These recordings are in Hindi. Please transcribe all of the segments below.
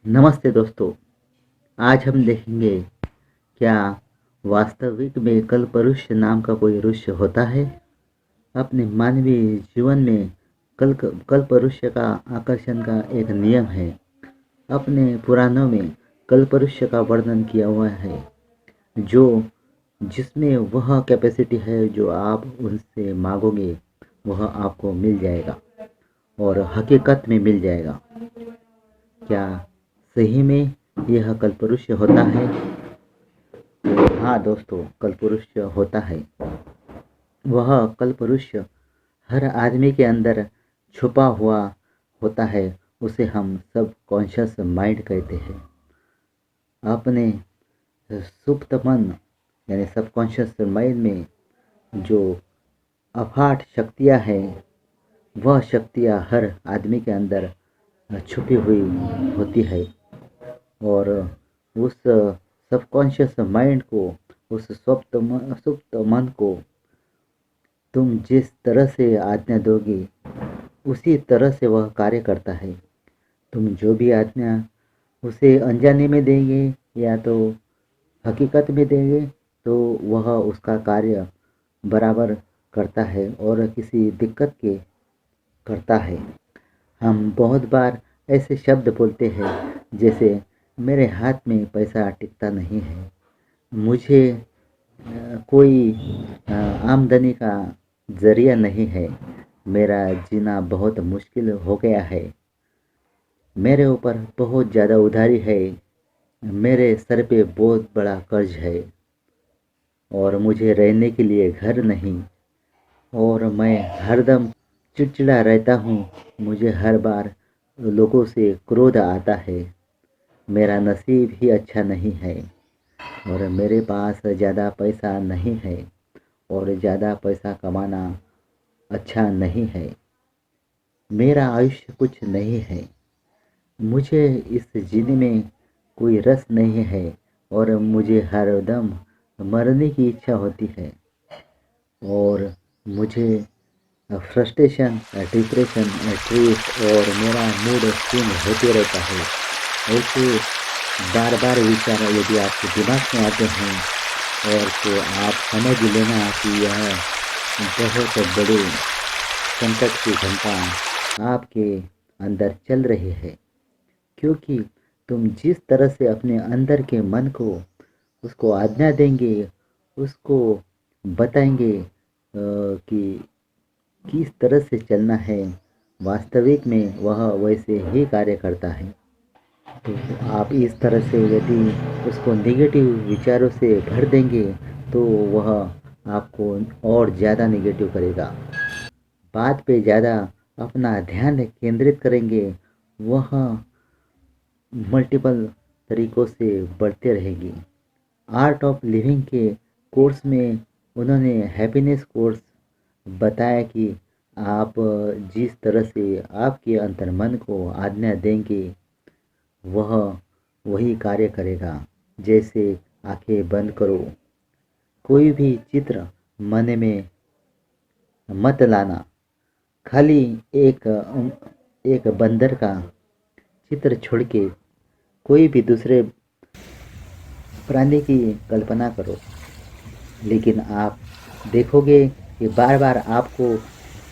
नमस्ते दोस्तों। आज हम देखेंगे क्या वास्तविक में कल्पवृक्ष नाम का कोई वृक्ष होता है। अपने मानवीय जीवन में कल्पवृक्ष का आकर्षण का एक नियम है। अपने पुराणों में कल्पवृक्ष का वर्णन किया हुआ है, जो जिसमें वह कैपेसिटी है जो आप उनसे मांगोगे वह आपको मिल जाएगा और हकीकत में मिल जाएगा। क्या सही में यह कल्पवृक्ष होता है? हाँ दोस्तों, कल्पवृक्ष होता है। वह कल्पवृक्ष हर आदमी के अंदर छुपा हुआ होता है। उसे हम सब कॉन्शियस माइंड कहते हैं। अपने सुप्त मन यानी सबकॉन्शियस माइंड में जो अफाट शक्तियाँ हैं, वह शक्तियाँ हर आदमी के अंदर छुपी हुई होती है। और उस सबकॉन्शियस माइंड को, उस सुप्त मन को तुम जिस तरह से आज्ञा दोगे उसी तरह से वह कार्य करता है। तुम जो भी आज्ञा उसे अनजाने में देंगे या तो हकीकत में देंगे तो वह उसका कार्य बराबर करता है और किसी दिक्कत के करता है। हम बहुत बार ऐसे शब्द बोलते हैं जैसे मेरे हाथ में पैसा टिकता नहीं है, मुझे कोई आमदनी का ज़रिया नहीं है, मेरा जीना बहुत मुश्किल हो गया है, मेरे ऊपर बहुत ज़्यादा उधारी है, मेरे सर पे बहुत बड़ा कर्ज है और मुझे रहने के लिए घर नहीं, और मैं हरदम चिड़चिड़ा रहता हूँ, मुझे हर बार लोगों से क्रोध आता है, मेरा नसीब ही अच्छा नहीं है और मेरे पास ज़्यादा पैसा नहीं है और ज़्यादा पैसा कमाना अच्छा नहीं है, मेरा आयुष्य कुछ नहीं है, मुझे इस जीने में कोई रस नहीं है और मुझे हरदम मरने की इच्छा होती है और मुझे फ्रस्ट्रेशन, डिप्रेशन, स्ट्रेस और मेरा मूड स्विंग होते रहता है। ऐसे बार बार विचार यदि आपके दिमाग में आते हैं और तो आप समझ लेना कि यह बहुत बड़े संकट की घंटा आपके अंदर चल रही है। क्योंकि तुम जिस तरह से अपने अंदर के मन को उसको आज्ञा देंगे, उसको बताएंगे कि किस तरह से चलना है, वास्तविक में वह वैसे ही कार्य करता है। तो आप इस तरह से यदि उसको नेगेटिव विचारों से भर देंगे तो वह आपको और ज़्यादा नेगेटिव करेगा। बात पे ज़्यादा अपना ध्यान केंद्रित करेंगे, वह मल्टीपल तरीकों से बढ़ते रहेगी। आर्ट ऑफ लिविंग के कोर्स में उन्होंने हैप्पीनेस कोर्स बताया कि आप जिस तरह से आपके अंतर्मन को आज्ञा देंगे वह वही कार्य करेगा। जैसे आंखें बंद करो, कोई भी चित्र मन में मत लाना, खाली एक एक बंदर का चित्र छोड़ के कोई भी दूसरे प्राणी की कल्पना करो। लेकिन आप देखोगे कि बार बार आपको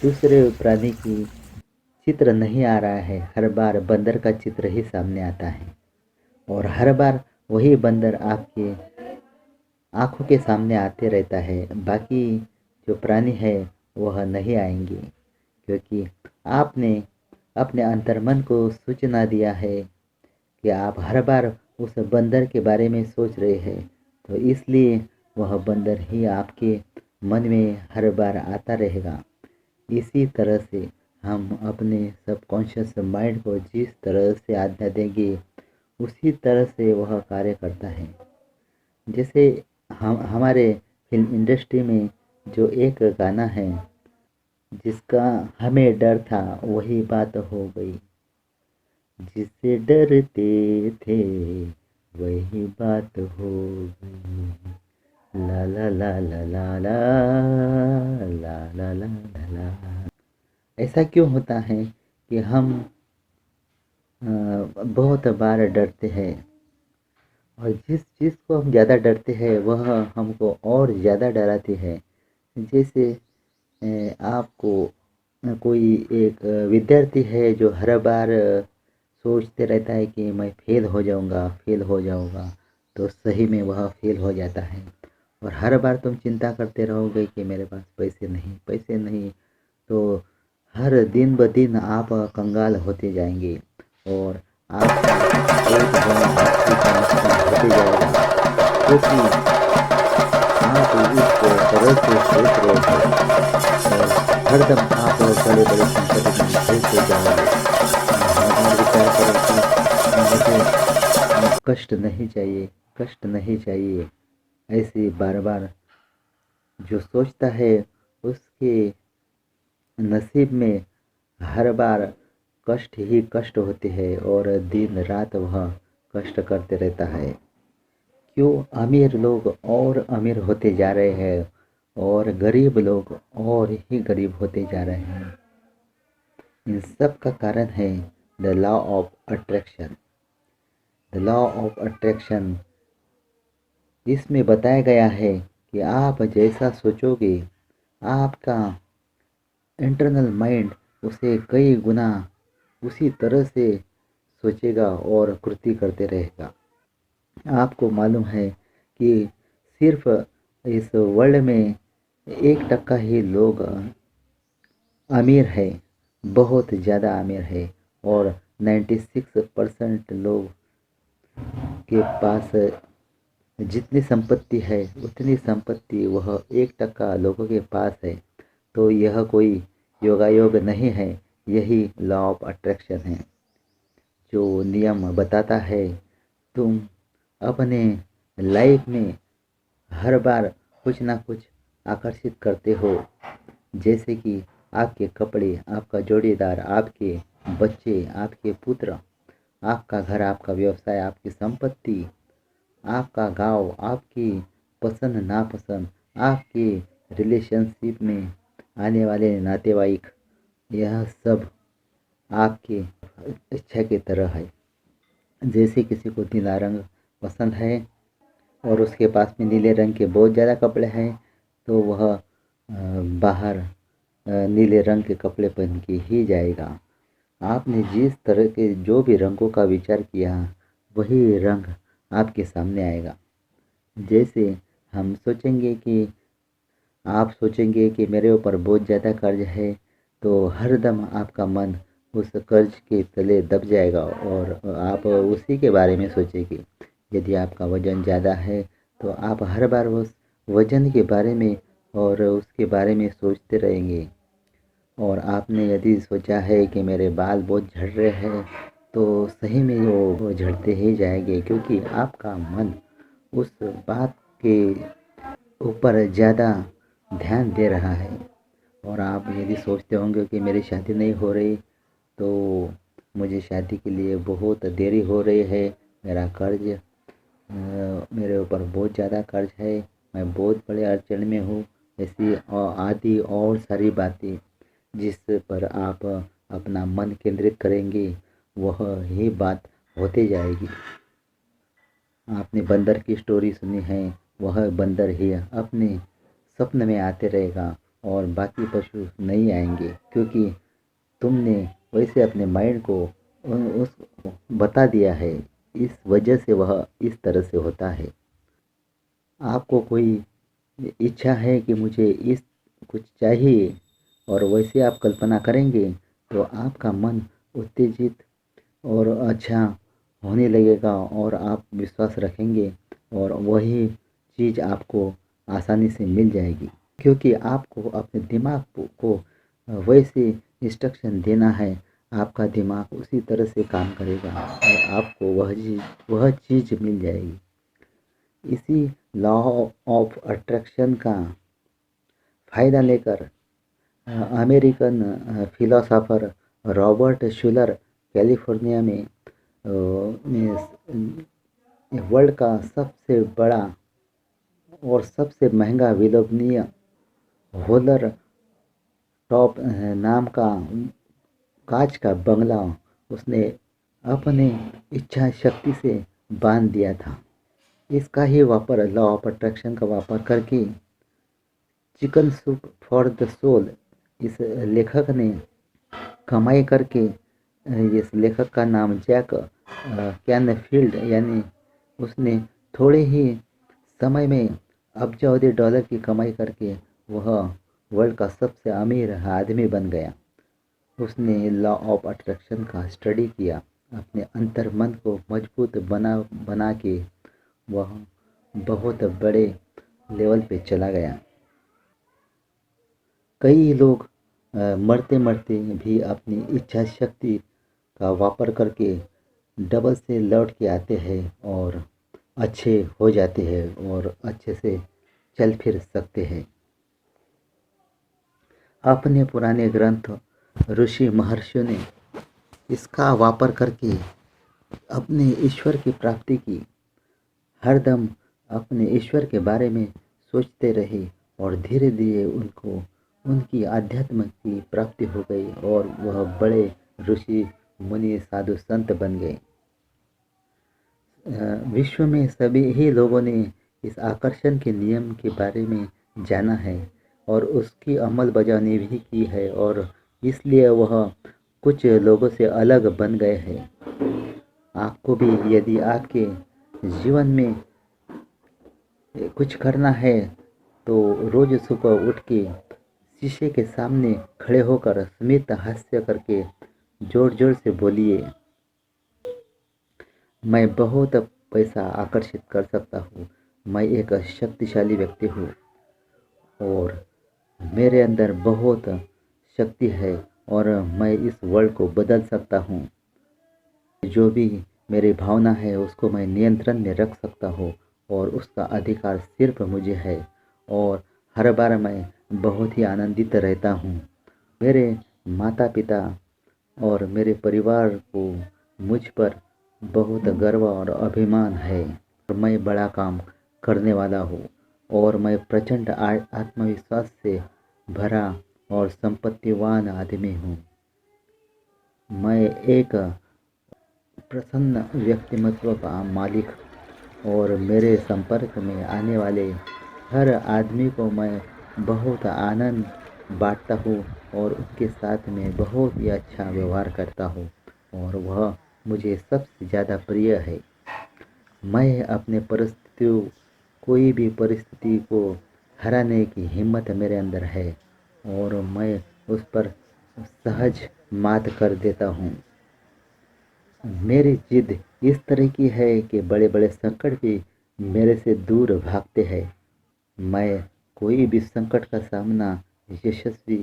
दूसरे प्राणी की चित्र नहीं आ रहा है, हर बार बंदर का चित्र ही सामने आता है और हर बार वही बंदर आपके आंखों के सामने आते रहता है। बाकी जो प्राणी है वह नहीं आएंगे, क्योंकि आपने अपने अंतर्मन को सूचना दिया है कि आप हर बार उस बंदर के बारे में सोच रहे हैं, तो इसलिए वह बंदर ही आपके मन में हर बार आता रहेगा। इसी तरह से हम अपने सबकॉन्शियस माइंड को जिस तरह से आज्ञा देंगे उसी तरह से वह कार्य करता है। जैसे हम हमारे फिल्म इंडस्ट्री में जो एक गाना है, जिसका हमें डर था वही बात हो गई, जिससे डरते थे वही बात हो गई, ला ला ला ला ला ला ला ला ला ला ला। ऐसा क्यों होता है कि हम बहुत बार डरते हैं, और जिस चीज़ को हम ज़्यादा डरते हैं वह हमको और ज़्यादा डराती है। जैसे आपको कोई एक विद्यार्थी है जो हर बार सोचते रहता है कि मैं फेल हो जाऊंगा, फेल हो जाऊंगा, तो सही में वह फेल हो जाता है। और हर बार तुम चिंता करते रहोगे कि मेरे पास पैसे नहीं, पैसे नहीं, तो हर दिन ब दिन आप कंगाल होते जाएंगे, और आपका एक दिन आर्थिक का नुकसान होते जाएगा, क्योंकि आप इस तरह से सोच रहे हो, और हरदम आप बड़े-बड़े संकट में घिरते जाओगे। हर बार विचार करो कि मुझे कष्ट नहीं चाहिए, कष्ट नहीं चाहिए। ऐसे बार-बार जो सोचता है उसके नसीब में हर बार कष्ट ही कष्ट होते हैं, और दिन रात वह कष्ट करते रहता है। क्यों अमीर लोग और अमीर होते जा रहे हैं, और गरीब लोग और ही गरीब होते जा रहे हैं? इन सब का कारण है the law of attraction. The law of attraction, इसमें बताया गया है कि आप जैसा सोचोगे, आपका इंटरनल माइंड उसे कई गुना उसी तरह से सोचेगा और कृति करते रहेगा। आपको मालूम है कि सिर्फ इस वर्ल्ड में 1% ही लोग अमीर है, बहुत ज़्यादा अमीर है, और 96% लोग के पास जितनी संपत्ति है उतनी संपत्ति वह 1% लोगों के पास है। तो यह कोई योगायोग नहीं है, यही लॉ ऑफ अट्रैक्शन है, जो नियम बताता है तुम अपने लाइफ में हर बार कुछ ना कुछ आकर्षित करते हो। जैसे कि आपके कपड़े, आपका जोड़ीदार, आपके बच्चे, आपके पुत्र, आपका घर, आपका व्यवसाय, आपकी संपत्ति, आपका गांव, आपकी पसंद नापसंद, आपके रिलेशनशिप में आने वाले नातेवाईक, यह सब आपके इच्छा की तरह है। जैसे किसी को नीला रंग पसंद है और उसके पास में नीले रंग के बहुत ज़्यादा कपड़े हैं, तो वह बाहर नीले रंग के कपड़े पहन के ही जाएगा। आपने जिस तरह के जो भी रंगों का विचार किया, वही रंग आपके सामने आएगा। जैसे हम सोचेंगे कि आप सोचेंगे कि मेरे ऊपर बहुत ज़्यादा कर्ज है, तो हरदम आपका मन उस कर्ज के तले दब जाएगा, और आप उसी के बारे में सोचेंगे। यदि आपका वज़न ज़्यादा है, तो आप हर बार उस वज़न के बारे में और उसके बारे में सोचते रहेंगे। और आपने यदि सोचा है कि मेरे बाल बहुत झड़ रहे हैं, तो सही में वो झड़ते ही जाएंगे, क्योंकि आपका मन उस बात के ऊपर ज़्यादा ध्यान दे रहा है। और आप यदि सोचते होंगे कि मेरी शादी नहीं हो रही, तो मुझे शादी के लिए बहुत देरी हो रही है, मेरा कर्ज मेरे ऊपर बहुत ज़्यादा कर्ज है, मैं बहुत बड़े अड़चन में हूँ, ऐसी और आदि और सारी बातें जिस पर आप अपना मन केंद्रित करेंगे, वह ही बात होते जाएगी। आपने बंदर की स्टोरी सुनी है, वह बंदर ही अपने स्वप्न में आते रहेगा, और बाकी पशु नहीं आएंगे, क्योंकि तुमने वैसे अपने माइंड को उस बता दिया है। इस वजह से वह इस तरह से होता है। आपको कोई इच्छा है कि मुझे इस कुछ चाहिए, और वैसे आप कल्पना करेंगे, तो आपका मन उत्तेजित और अच्छा होने लगेगा, और आप विश्वास रखेंगे, और वही चीज़ आपको आसानी से मिल जाएगी। क्योंकि आपको अपने दिमाग को वैसे इंस्ट्रक्शन देना है, आपका दिमाग उसी तरह से काम करेगा, और आपको वह चीज़ मिल जाएगी। इसी लॉ ऑफ अट्रैक्शन का फ़ायदा लेकर अमेरिकन फिलोसोफर रॉबर्ट शूलर कैलिफोर्निया में वर्ल्ड का सबसे बड़ा और सबसे महंगा विलोभनीय होलर टॉप नाम का कांच का बंगला उसने अपने इच्छा शक्ति से बांध दिया था। इसका ही वापर लॉ ऑफ अट्रैक्शन का वापर करके chicken soup for the soul इस लेखक ने कमाई करके इस लेखक का नाम जैक कैनफील्ड यानी उसने थोड़े ही समय में अब्जावधी डॉलर की कमाई करके वह वर्ल्ड का सबसे अमीर आदमी बन गया। उसने लॉ ऑफ अट्रैक्शन का स्टडी किया, अपने अंतर्मन को मजबूत बना बना के वह बहुत बड़े लेवल पे चला गया। कई लोग मरते मरते भी अपनी इच्छा शक्ति का वापर करके डबल से लौट के आते हैं और अच्छे हो जाते हैं और अच्छे से चल फिर सकते हैं। अपने पुराने ग्रंथ ऋषि महर्षियों ने इसका वापर करके अपने ईश्वर की प्राप्ति की। हरदम अपने ईश्वर के बारे में सोचते रहे और धीरे धीरे उनको उनकी आध्यात्म की प्राप्ति हो गई और वह बड़े ऋषि मुनि साधु संत बन गए। विश्व में सभी ही लोगों ने इस आकर्षण के नियम के बारे में जाना है और उसकी अमल बजानी भी की है और इसलिए वह कुछ लोगों से अलग बन गए हैं। आपको भी यदि आपके जीवन में कुछ करना है तो रोज सुबह उठ के शीशे के सामने खड़े होकर स्मित हास्य करके जोर जोर से बोलिए, मैं बहुत पैसा आकर्षित कर सकता हूँ, मैं एक शक्तिशाली व्यक्ति हूँ और मेरे अंदर बहुत शक्ति है और मैं इस वर्ल्ड को बदल सकता हूँ। जो भी मेरी भावना है उसको मैं नियंत्रण में रख सकता हूँ और उसका अधिकार सिर्फ मुझे है और हर बार मैं बहुत ही आनंदित रहता हूँ। मेरे माता पिता और मेरे परिवार को मुझ पर बहुत गर्व और अभिमान है और मैं बड़ा काम करने वाला हूँ और मैं प्रचंड आत्मविश्वास से भरा और संपत्तिवान आदमी हूँ। मैं एक प्रसन्न व्यक्तिमत्व का मालिक और मेरे संपर्क में आने वाले हर आदमी को मैं बहुत आनंद बांटता हूँ और उनके साथ में बहुत ही अच्छा व्यवहार करता हूँ और वह मुझे सबसे ज़्यादा प्रिय है। मैं अपने परिस्थितियों कोई भी परिस्थिति को हराने की हिम्मत मेरे अंदर है और मैं उस पर सहज मात कर देता हूँ। मेरी जिद इस तरह की है कि बड़े बड़े संकट भी मेरे से दूर भागते हैं। मैं कोई भी संकट का सामना यशस्वी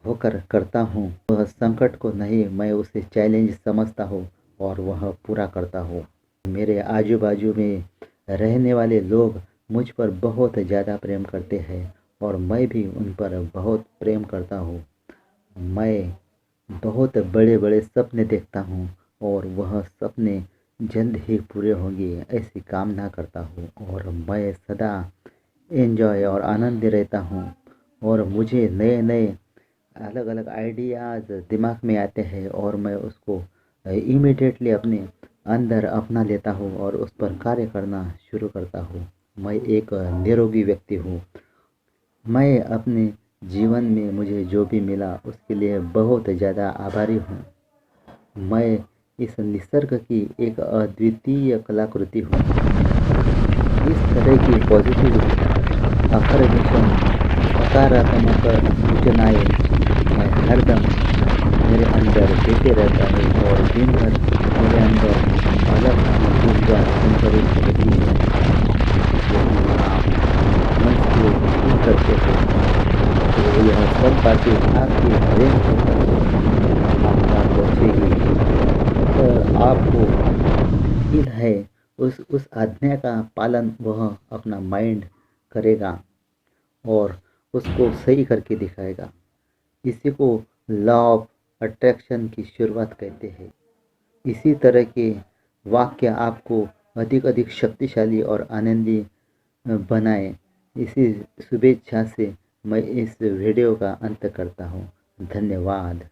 होकर करता हूँ। वह संकट को नहीं, मैं उसे चैलेंज समझता हूँ और वह पूरा करता हूँ। मेरे आजू बाजू में रहने वाले लोग मुझ पर बहुत ज़्यादा प्रेम करते हैं और मैं भी उन पर बहुत प्रेम करता हूँ। मैं बहुत बड़े बड़े सपने देखता हूँ और वह सपने जल्द ही पूरे होंगे ऐसी कामना करता हूँ और मैं सदा एंजॉय और आनंद रहता हूँ और मुझे नए नए अलग अलग आइडियाज़ दिमाग में आते हैं और मैं उसको इमीडिएटली अपने अंदर अपना लेता हूँ और उस पर कार्य करना शुरू करता हूँ। मैं एक निरोगी व्यक्ति हूँ। मैं अपने जीवन में मुझे जो भी मिला उसके लिए बहुत ज़्यादा आभारी हूँ। मैं इस निसर्ग की एक अद्वितीय कलाकृति हूँ। इस तरह की पॉजिटिव अफर्मेशन सकारात्मक सूचनाएँ मैं हरदम मेरे अंदर देते रहता है और दिन भर मेरे अंदर अलग की ऊर्जा संतरित होती है। यदि आप मन को ठीक करते हो तो यह सब बातें आपकी ब्रेन को आपका पहुँचेगी। आपको फील है उस आज्ञा का पालन वह अपना माइंड करेगा और उसको सही करके दिखाएगा। इसी को लॉ ऑफ अट्रैक्शन की शुरुआत कहते हैं। इसी तरह के वाक्य आपको अधिक अधिक शक्तिशाली और आनंदी बनाए। इसी शुभेच्छा से मैं इस वीडियो का अंत करता हूँ। धन्यवाद।